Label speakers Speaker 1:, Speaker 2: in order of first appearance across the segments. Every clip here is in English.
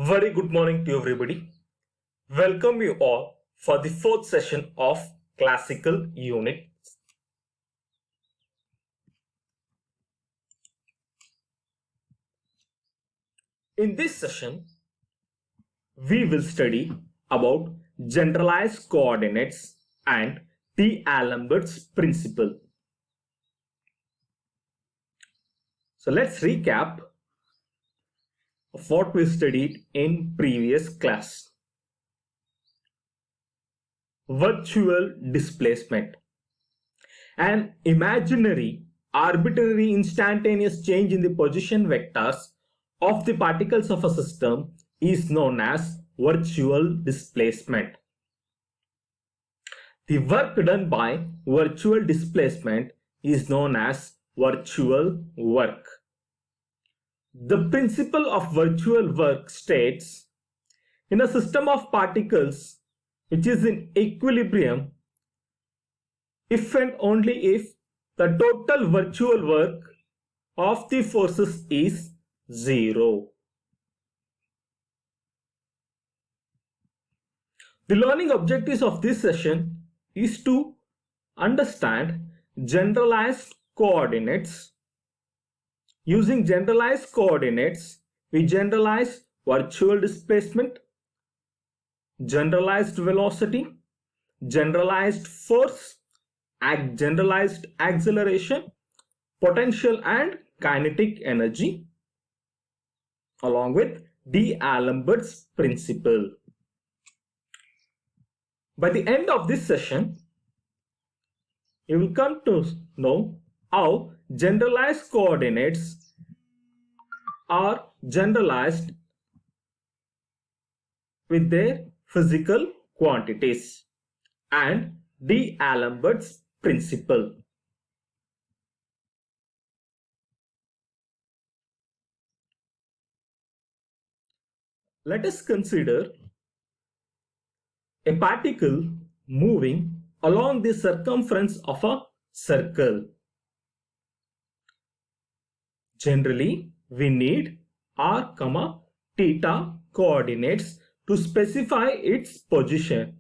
Speaker 1: Very good morning to everybody. Welcome you all for the fourth session of classical unit. In this session, we will study about generalized coordinates and D'Alembert's principle. So let's recap of what we studied in previous class. Virtual displacement. An imaginary, arbitrary, instantaneous change in the position vectors of the particles of a system is known as virtual displacement. The work done by virtual displacement is known as virtual work. The principle of virtual work states, in a system of particles which is in equilibrium, if and only if the total virtual work of the forces is 0. The learning objectives of this session is to understand generalized coordinates. Using generalized coordinates, we generalize virtual displacement, generalized velocity, generalized force, generalized acceleration, potential and kinetic energy, along with D'Alembert's principle. By the end of this session, you will come to know how generalized coordinates are generalized with their physical quantities and D'Alembert's principle. Let us consider a particle moving along the circumference of a circle. Generally, we need r, theta coordinates to specify its position.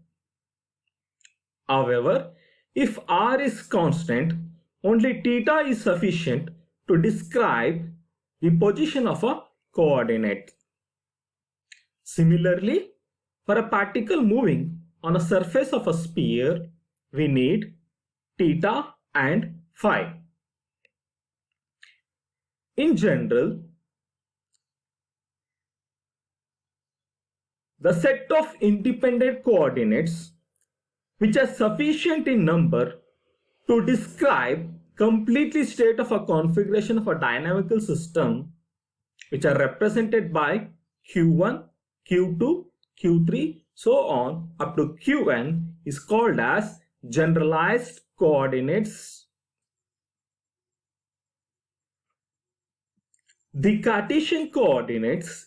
Speaker 1: However, if r is constant, only theta is sufficient to describe the position of a coordinate. Similarly, for a particle moving on a surface of a sphere, we need theta and phi. In general, the set of independent coordinates which are sufficient in number to describe completely state of a configuration of a dynamical system, which are represented by Q1, Q2, Q3, so on up to Qn, is called as generalized coordinates. The Cartesian coordinates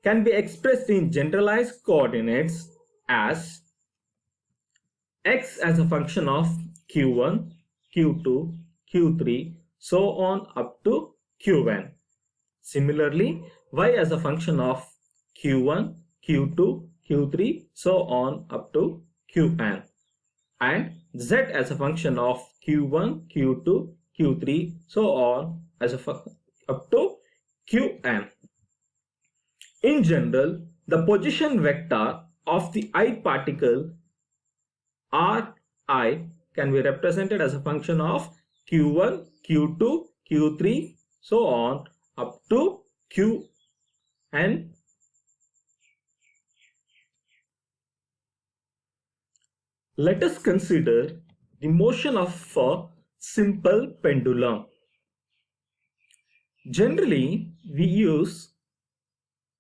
Speaker 1: can be expressed in generalized coordinates as x as a function of Q1, Q2, Q3, so on up to Qn. Similarly, y as a function of Q1, Q2, Q3, so on up to Qn. And z as a function of Q1, Q2, Q3, so on as a up to Qn. In general, the position vector of the ith particle Ri can be represented as a function of Q1, Q2, Q3, so on up to Qn. Let us consider the motion of a simple pendulum. Generally, we use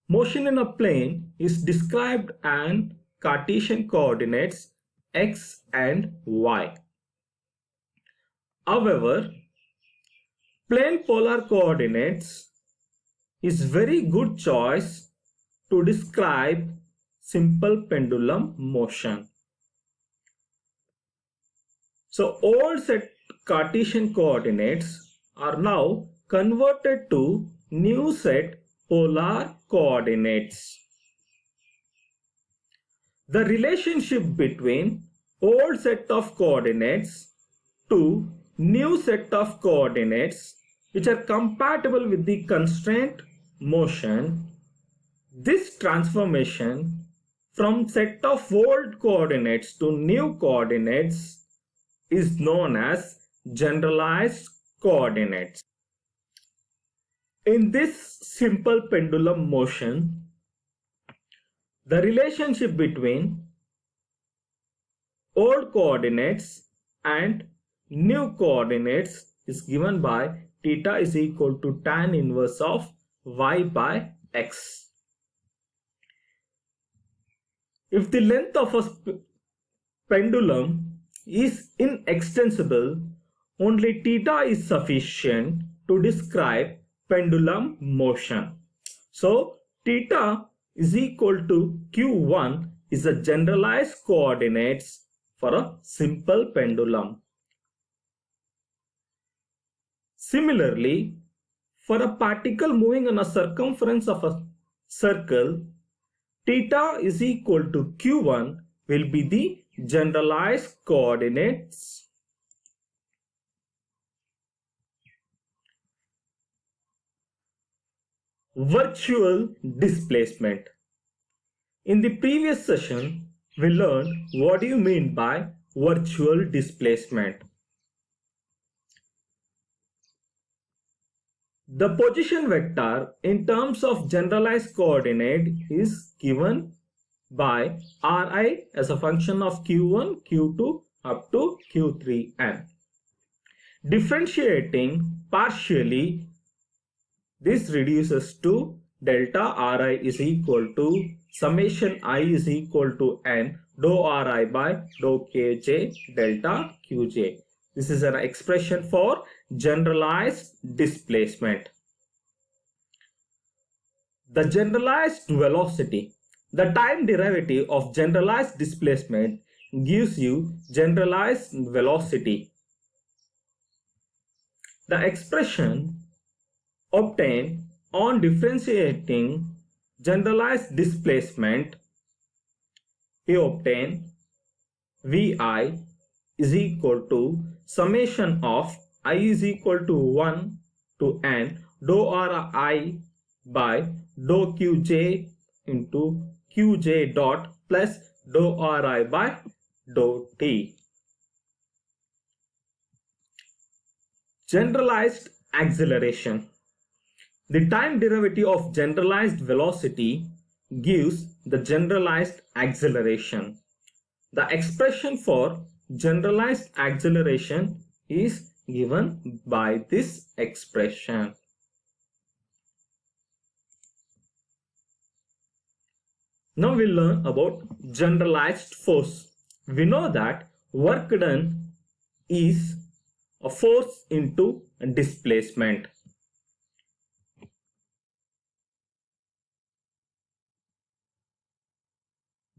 Speaker 1: motion in a plane is described in Cartesian coordinates x and y. However, plane polar coordinates is very good choice to describe simple pendulum motion. So old set Cartesian coordinates are now converted to new set polar coordinates. The relationship between old set of coordinates to new set of coordinates which are compatible with the constraint motion. This transformation from set of old coordinates to new coordinates is known as generalized coordinates. In this simple pendulum motion, the relationship between old coordinates and new coordinates is given by theta is equal to tan inverse of y by x. If the length of a pendulum is inextensible, only theta is sufficient to describe pendulum motion. So theta is equal to q1 is a generalized coordinates for a simple pendulum. Similarly, for a particle moving on a circumference of a circle, theta is equal to q1 will be the generalized coordinates. Virtual displacement. In the previous session, we learned what do you mean by virtual displacement. The position vector in terms of generalized coordinate is given by Ri as a function of q1, q2 up to q3n. Differentiating partially, this reduces to delta Ri is equal to summation I is equal to n dou Ri by dou kj delta qj. This is an expression for generalized displacement. The generalized velocity. The time derivative of generalized displacement gives you generalized velocity. The expression obtained on differentiating generalized displacement, we obtain Vi is equal to summation of I is equal to 1 to n dou Ri by dou qj into qj dot plus dou Ri by dou t. Generalized acceleration. The time derivative of generalized velocity gives the generalized acceleration. The expression for generalized acceleration is given by this expression. Now we'll learn about generalized force. We know that work done is a force into displacement.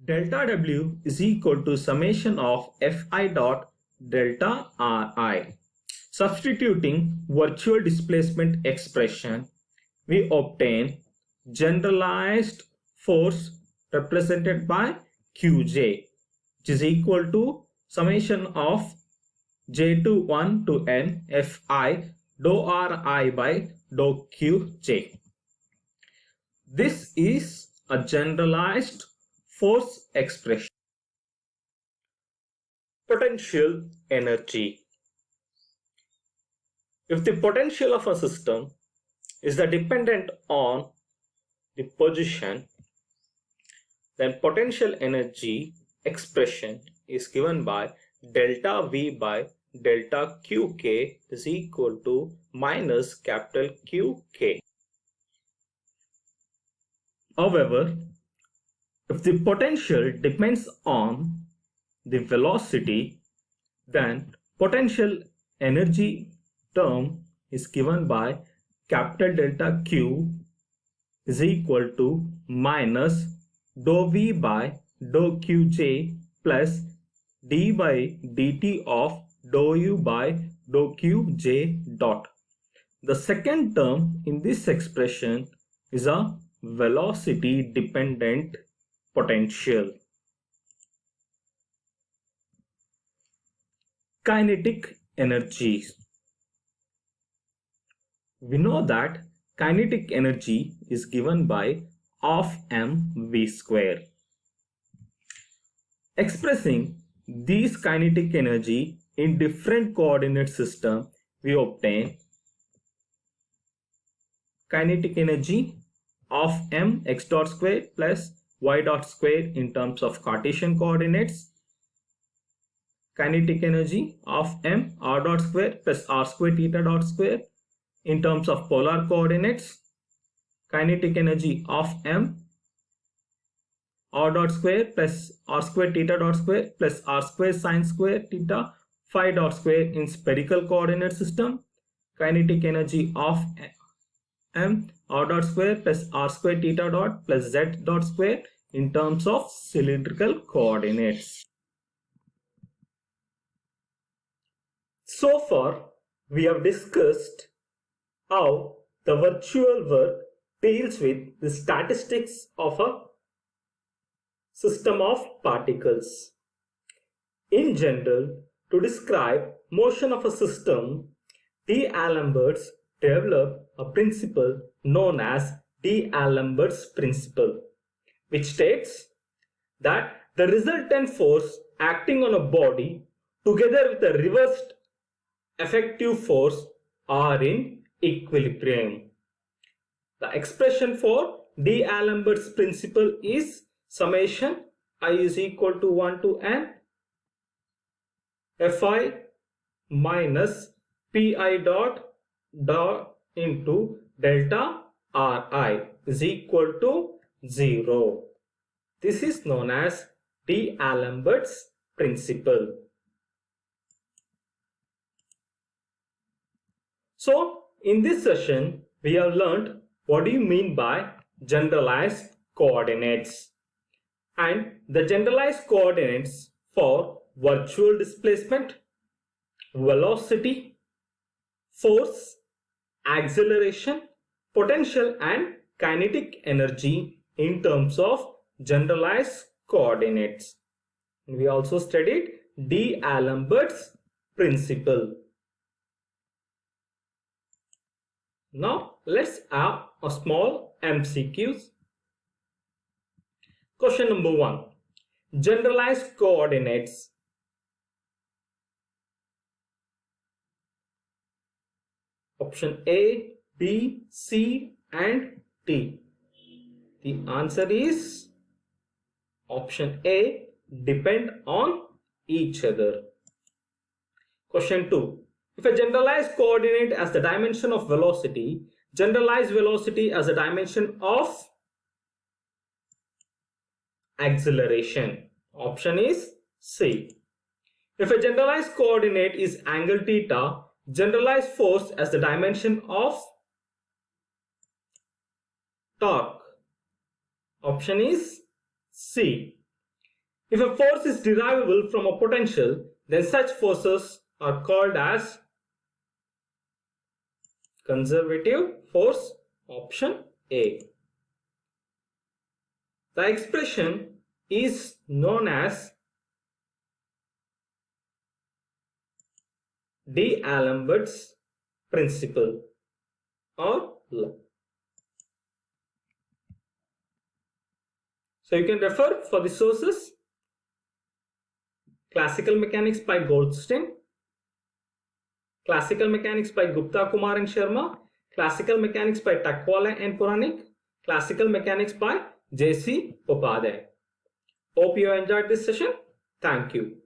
Speaker 1: Delta W is equal to summation of Fi dot delta Ri. Substituting virtual displacement expression, we obtain generalized force represented by Qj, which is equal to summation of j to 1 to n Fi dou Ri by dou Qj. This is a generalized force expression. Potential energy. If the potential of a system is dependent on the position, then potential energy expression is given by delta V by delta Qk is equal to minus capital Qk. However, if the potential depends on the velocity, then potential energy term is given by capital delta Q is equal to minus dou V by dou Qj plus d by dt of dou U by dou Qj dot. The second term in this expression is a velocity dependent potential. Kinetic energy. We know that kinetic energy is given by half mv square. Expressing these kinetic energy in different coordinate system, we obtain kinetic energy of m x dot square plus y dot square in terms of Cartesian coordinates, kinetic energy of m r dot square plus r square theta dot square in terms of polar coordinates, kinetic energy of m r dot square plus r square theta dot square plus r square sine square theta phi dot square in spherical coordinate system, kinetic energy of m r dot square plus r square theta dot plus z dot square in terms of cylindrical coordinates. So far, we have discussed how the virtual work deals with the statistics of a system of particles. In general, to describe motion of a system, D'Alembert's developed a principle known as D'Alembert's principle, which states that the resultant force acting on a body together with the reversed effective force are in equilibrium. The expression for D'Alembert's principle is summation I is equal to 1 to n Fi minus Pi dot into delta Ri is equal to 0. This is known as D'Alembert's principle. So, in this session, we have learned what do you mean by generalized coordinates and the generalized coordinates for virtual displacement, velocity, force, acceleration, potential and kinetic energy in terms of generalized coordinates. We also studied D'Alembert's principle. Now let's have a small MCQs. Question number 1. Generalized coordinates. Option A, B, C and D. The answer is option A, depend on each other. Question 2. If a generalized coordinate as the dimension of velocity, generalized velocity as a dimension of acceleration. Option is C. If a generalized coordinate is angle theta, generalized force as the dimension of torque. Option is C. If a force is derivable from a potential, then such forces are called as conservative force. Option A. The expression is known as D'Alembert's principle or law. So you can refer for the sources: Classical Mechanics by Goldstein, Classical Mechanics by Gupta, Kumar and Sharma, Classical Mechanics by Takwala and Puranik, Classical Mechanics by J.C. Upadhyay. Hope you enjoyed this session. Thank you.